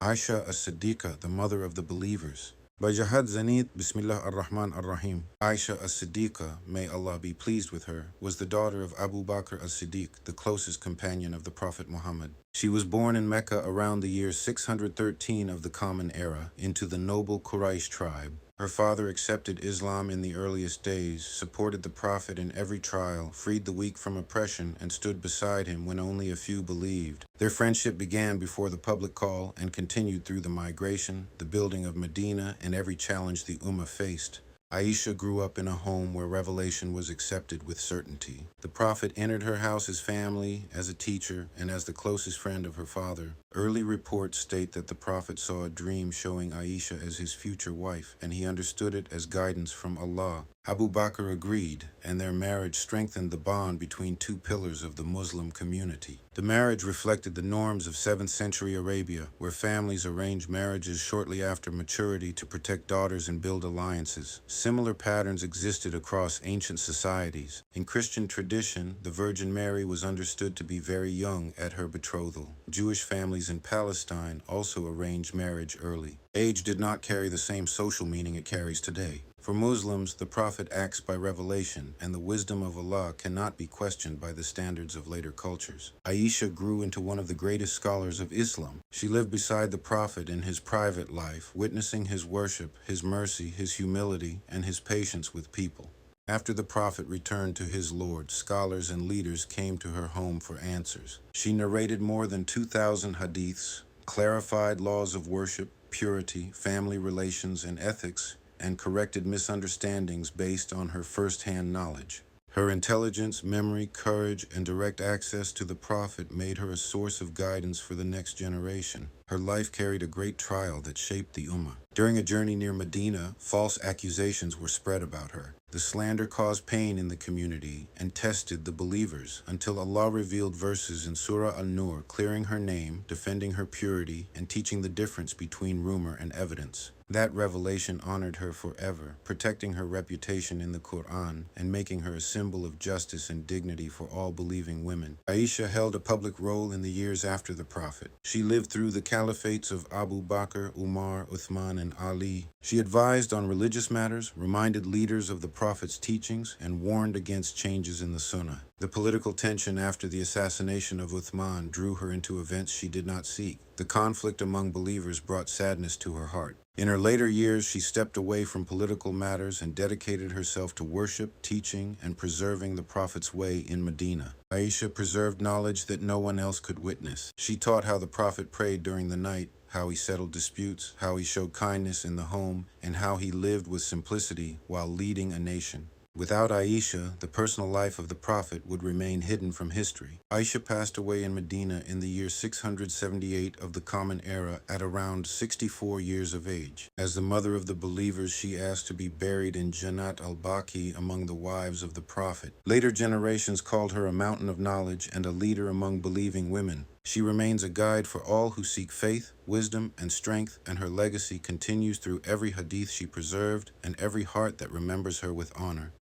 Aishah As-Siddiqah, the mother of the believers. By Jahad Zanit, Bismillah ar-Rahman ar-Rahim. Aishah As-Siddiqah, may Allah be pleased with her, was the daughter of Abu Bakr as-Siddiq, the closest companion of the Prophet Muhammad. She was born in Mecca around the year 613 of the Common Era into the noble Quraysh tribe. Her father accepted Islam in the earliest days, supported the Prophet in every trial, freed the weak from oppression, and stood beside him when only a few believed. Their friendship began before the public call and continued through the migration, the building of Medina, and every challenge the Ummah faced. Aisha grew up in a home where revelation was accepted with certainty. The Prophet entered her house as family, as a teacher, and as the closest friend of her father. Early reports state that the Prophet saw a dream showing Aisha as his future wife, and he understood it as guidance from Allah. Abu Bakr agreed, and their marriage strengthened the bond between two pillars of the Muslim community. The marriage reflected the norms of 7th century Arabia, where families arranged marriages shortly after maturity to protect daughters and build alliances. Similar patterns existed across ancient societies. In Christian tradition, the Virgin Mary was understood to be very young at her betrothal. Jewish families in Palestine also arranged marriage early. Age did not carry the same social meaning it carries today. For Muslims, the Prophet acts by revelation, and the wisdom of Allah cannot be questioned by the standards of later cultures. Aisha grew into one of the greatest scholars of Islam. She lived beside the Prophet in his private life, witnessing his worship, his mercy, his humility, and his patience with people. After the Prophet returned to his Lord, scholars and leaders came to her home for answers. She narrated more than 2,000 hadiths, clarified laws of worship, purity, family relations, and ethics, and corrected misunderstandings based on her first-hand knowledge. Her intelligence, memory, courage, and direct access to the Prophet made her a source of guidance for the next generation. Her life carried a great trial that shaped the Ummah. During a journey near Medina, false accusations were spread about her. The slander caused pain in the community and tested the believers until Allah revealed verses in Surah An-Nur clearing her name, defending her purity, and teaching the difference between rumor and evidence. That revelation honored her forever, protecting her reputation in the Qur'an and making her a symbol of justice and dignity for all believing women. Aisha held a public role in the years after the Prophet. She lived through the caliphates of Abu Bakr, Umar, Uthman, and Ali. She advised on religious matters, reminded leaders of the Prophet's teachings, and warned against changes in the Sunnah. The political tension after the assassination of Uthman drew her into events she did not seek. The conflict among believers brought sadness to her heart. In her later years, she stepped away from political matters and dedicated herself to worship, teaching, and preserving the Prophet's way in Medina. Aisha preserved knowledge that no one else could witness. She taught how the Prophet prayed during the night, how he settled disputes, how he showed kindness in the home, and how he lived with simplicity while leading a nation. Without Aisha, the personal life of the Prophet would remain hidden from history. Aisha passed away in Medina in the year 678 of the Common Era at around 64 years of age. As the mother of the believers, she asked to be buried in Jannat al-Baqi among the wives of the Prophet. Later generations called her a mountain of knowledge and a leader among believing women. She remains a guide for all who seek faith, wisdom, and strength, and her legacy continues through every hadith she preserved and every heart that remembers her with honor.